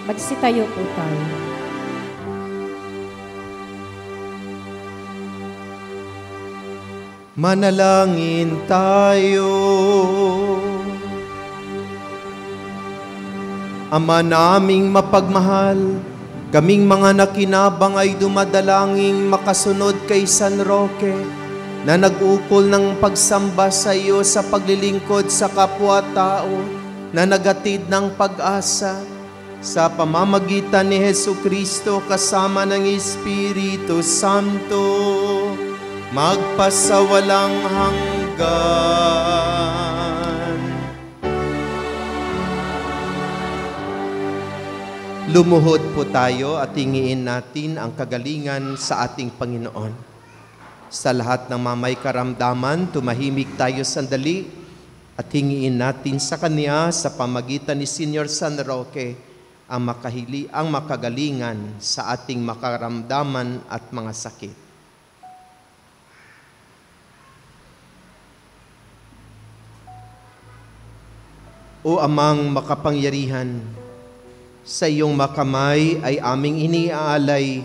Magsitayo po tayo. Manalangin tayo. Ama naming mapagmahal, kaming mga nakinabang ay dumadalangin makasunod kay San Roque na nag-ukol ng pagsamba sa iyo sa paglilingkod sa kapwa-tao na nagatid ng pag-asa sa pamamagitan ni Hesukristo kasama ng Espiritu Santo magpasawalang hanggan. Lumuhod po tayo at hingiin natin ang kagalingan sa ating Panginoon. Sa lahat ng mamay karamdaman, tumahimik tayo sandali at hingiin natin sa Kanya sa pamagitan ni Senior San Roque ang makagalingan sa ating makaramdaman at mga sakit. O Amang makapangyarihan, sa iyong makamay ay aming iniaalay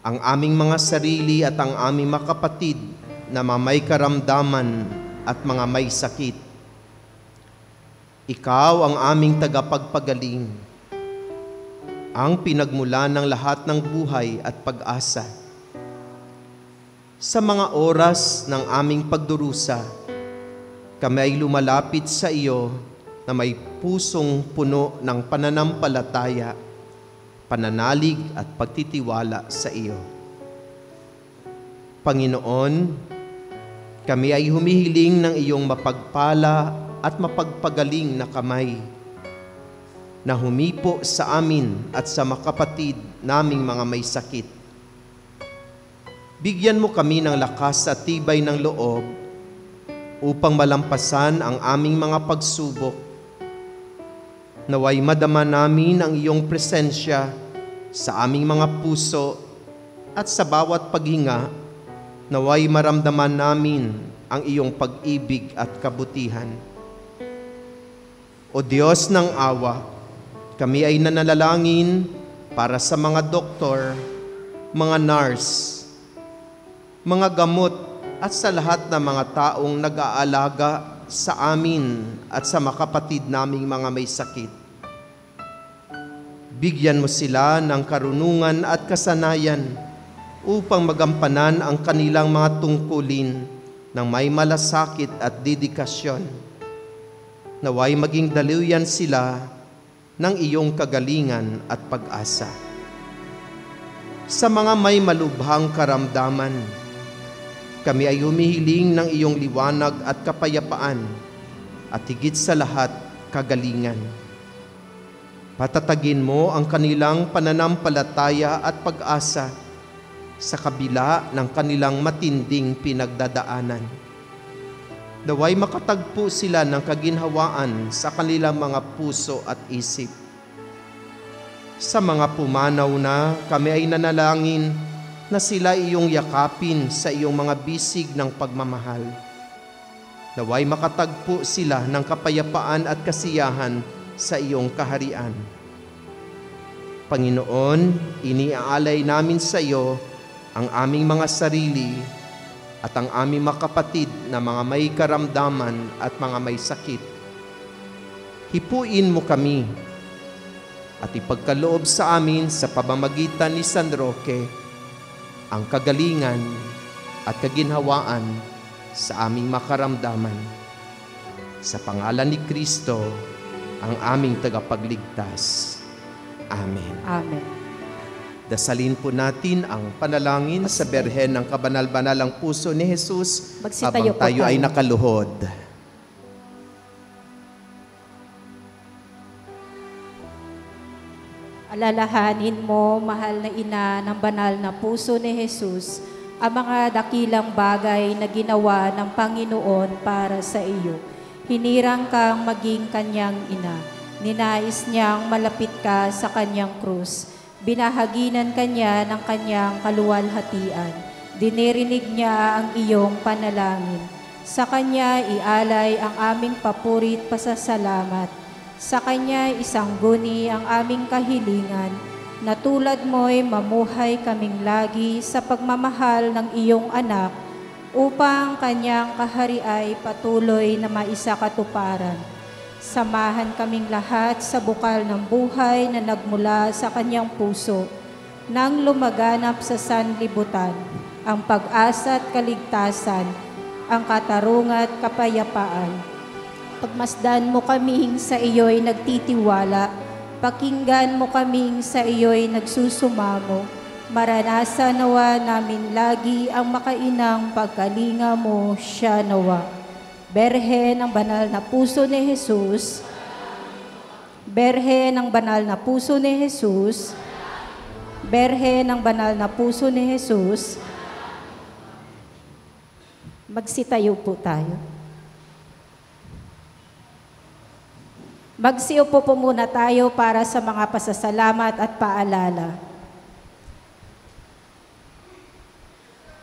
ang aming mga sarili at ang aming mga kapatid na may karamdaman at mga may sakit. Ikaw ang aming tagapagpagaling, ang pinagmula ng lahat ng buhay at pag-asa. Sa mga oras ng aming pagdurusa, kami ay lumalapit sa iyo na may pusong puno ng pananampalataya, pananalig at pagtitiwala sa iyo. Panginoon, kami ay humihiling ng iyong mapagpala at mapagpagaling na kamay na humipo sa amin at sa mga kapatid naming mga may sakit. Bigyan mo kami ng lakas at tibay ng loob upang malampasan ang aming mga pagsubok. Naway madama namin ang iyong presensya sa aming mga puso at sa bawat paghinga, naway maramdaman namin ang iyong pag-ibig at kabutihan. O Diyos ng awa, kami ay nanalangin para sa mga doktor, mga nurse, mga gamot at sa lahat ng mga taong nag-aalaga sa amin at sa mga kapatid naming mga may sakit. Bigyan mo sila ng karunungan at kasanayan upang magampanan ang kanilang mga tungkulin ng may malasakit at dedikasyon. Naway maging daluyan sila ng iyong kagalingan at pag-asa. Sa mga may malubhang karamdaman, kami ay humihiling ng iyong liwanag at kapayapaan at higit sa lahat, kagalingan. Patatagin mo ang kanilang pananampalataya at pag-asa sa kabila ng kanilang matinding pinagdadaanan. Naway makatagpo sila ng kaginhawaan sa kanilang mga puso at isip. Sa mga pumanaw na, kami ay nanalangin na sila iyong yakapin sa iyong mga bisig ng pagmamahal. Naway makatagpo sila ng kapayapaan at kasiyahan sa iyong kaharian. Panginoon, iniaalay namin sa iyo ang aming mga sarili at ang aming mga kapatid na mga may karamdaman at mga may sakit. Hipuin mo kami at ipagkaloob sa amin sa pamamagitan ni San Roque ang kagalingan at kaginhawaan sa aming makaramdaman. Sa pangalan ni Kristo, ang aming tagapagligtas. Amen. Amen. Dasalin po natin ang panalangin sa Berhen ng kabanal-banalang puso ni Jesus Magsitayo habang tayo po tayo. ay nakaluhod. Alalahanin mo, mahal na ina ng banal na puso ni Jesus, ang mga dakilang bagay na ginawa ng Panginoon para sa iyo. Hinirang kang maging kanyang ina. Ninais niyang malapit ka sa kanyang krus. Binahaginan kanya ng kanyang kaluwalhatian. Dinirinig niya ang iyong panalangin. Sa kanya ialay ang aming papurit pasasalamat. Sa Kanya isangguni ang aming kahilingan, na tulad mo'y mamuhay kaming lagi sa pagmamahal ng iyong anak, upang Kanyang kahari ay patuloy na maisakatuparan. Samahan kaming lahat sa bukal ng buhay na nagmula sa Kanyang puso, nang lumaganap sa sanlibutan, ang pag-asa at kaligtasan, ang katarungan at kapayapaan. Pagmasdan mo kaming sa iyo'y nagtitiwala, pakinggan mo kaming sa iyo'y nagsusumamo, maranasan nawa namin lagi ang makainang pagkalinga mo, siya nawa. Berhen ng banal na puso ni Jesus, Berhen ng banal na puso ni Jesus, Berhen ng banal na puso ni Jesus. Magsitayo po tayo. Magsiupo po muna tayo para sa mga pasasalamat at paalala.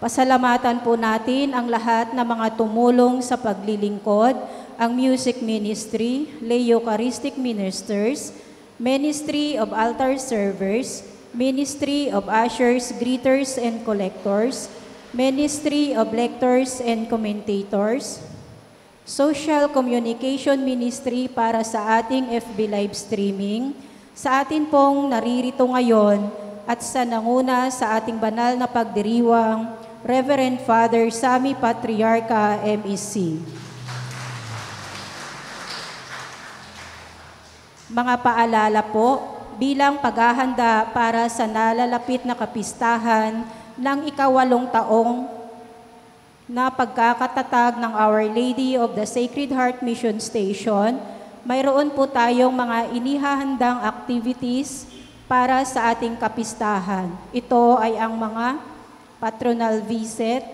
Pasalamatan po natin ang lahat ng mga tumulong sa paglilingkod, ang music ministry, lay Eucharistic ministers, ministry of altar servers, ministry of ushers, greeters, and collectors, ministry of lectors and commentators, social communication ministry para sa ating FB live streaming, sa atin pong naririto ngayon at sa nanguna sa ating banal na pagdiriwang, Reverend Father Sammy Patriarca, MEC. Mga paalala po, bilang paghahanda para sa nalalapit na kapistahan ng ika-8 taong na pagkakatatag ng Our Lady of the Sacred Heart Mission Station, mayroon po tayong mga inihahandang activities para sa ating kapistahan. Ito ay ang mga patronal visit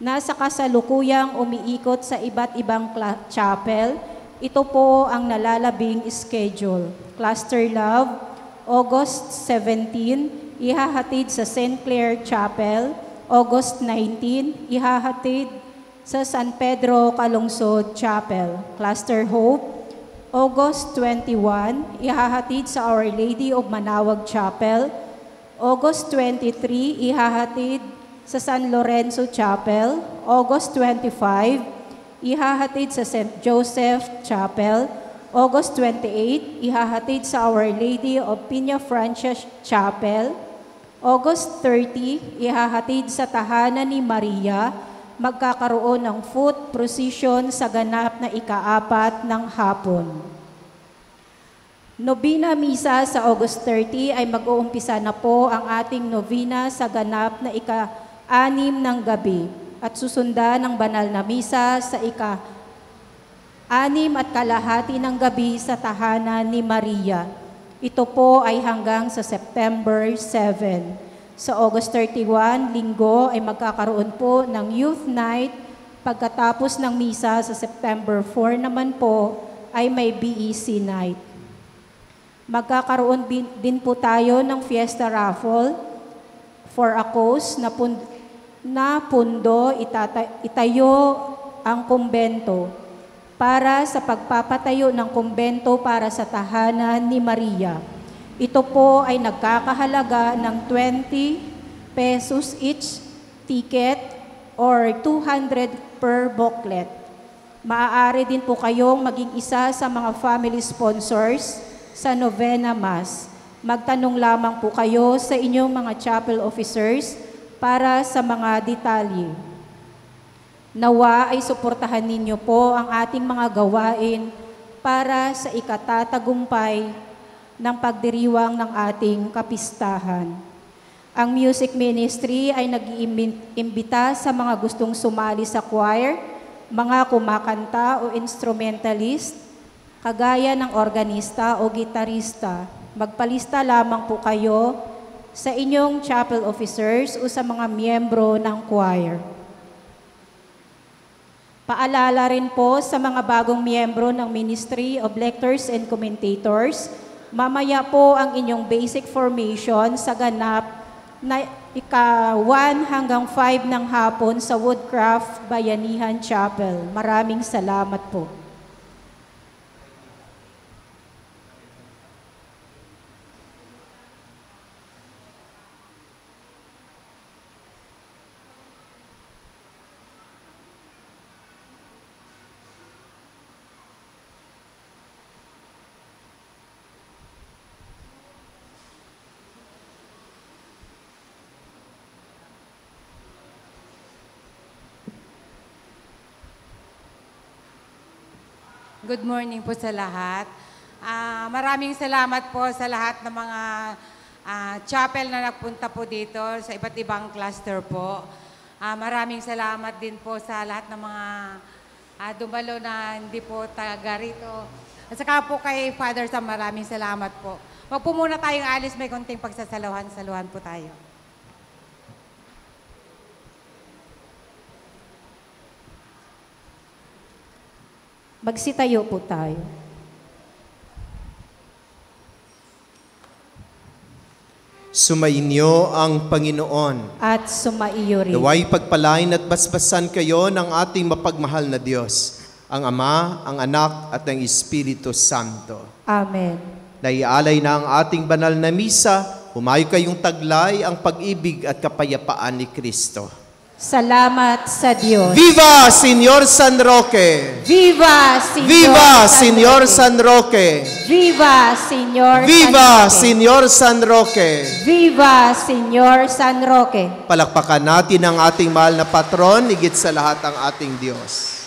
na sa kasalukuyang umiikot sa iba't ibang chapel. Ito po ang nalalabing schedule. Cluster Love, August 17, ihahatid sa St. Clair Chapel. August 19, ihahatid sa San Pedro Calungsod Chapel. Cluster Hope, August 21, ihahatid sa Our Lady of Manawag Chapel. August 23, ihahatid sa San Lorenzo Chapel. August 25, ihahatid sa St. Joseph Chapel. August 28, ihahatid sa Our Lady of Pina Francia Chapel. August 30, ihahatid sa tahanan ni Maria, magkakaroon ng foot procession sa ganap na ika-4 ng hapon. Novena Misa sa August 30 ay mag-uumpisa na po ang ating novena sa ganap na ika-6 ng gabi at susundan ng banal na misa sa ika-6:30 ng gabi sa tahanan ni Maria. Ito po ay hanggang sa September 7. Sa August 31, linggo, ay magkakaroon po ng Youth Night. Pagkatapos ng misa sa September 4 naman po, ay may BEC Night. Magkakaroon din po tayo ng Fiesta Raffle for a cause na pundo itayo ang kumbento para sa pagpapatayo ng kumbento para sa tahanan ni Maria. Ito po ay nagkakahalaga ng 20 pesos each ticket or 200 per booklet. Maaari din po kayong maging isa sa mga family sponsors sa Novena Mass. Magtanong lamang po kayo sa inyong mga chapel officers para sa mga detalye. Nawa ay suportahan ninyo po ang ating mga gawain para sa ikatatagumpay ng pagdiriwang ng ating kapistahan. Ang music ministry ay nag-iimbita sa mga gustong sumali sa choir, mga kumakanta o instrumentalist, kagaya ng organista o gitarista. Magpalista lamang po kayo sa inyong chapel officers o sa mga miyembro ng choir. Paalala rin po sa mga bagong miyembro ng Ministry of Lectors and Commentators, mamaya po ang inyong basic formation sa ganap na ika-1 hanggang 5 ng hapon sa Woodcraft Bayanihan Chapel. Maraming salamat po. Good morning po sa lahat. Maraming salamat po sa lahat ng mga chapel na nagpunta po dito sa iba't ibang cluster po. Maraming salamat din po sa lahat ng mga dumalo na hindi po taga rito. At saka po kay Father Sam, maraming salamat po. Wag po muna tayong alis, may konting pagsasaluhan po tayo. Magsitayo po tayo. Sumainyo ang Panginoon. At sumaiyo rin. Naway pagpalain at basbasan kayo ng ating mapagmahal na Diyos, ang Ama, ang Anak, at ang Espiritu Santo. Amen. Naialay na ang ating banal na misa, humayo kayong taglay ang pag-ibig at kapayapaan ni Kristo. Salamat sa Diyos. Viva Señor San Roque! Viva Señor Viva San Señor Roque! San Roque! Viva Señor Viva San Roque! Señor San Roque! Viva Señor San Roque! Palakpakan natin ang ating mahal na patron, higit sa lahat ang ating Diyos.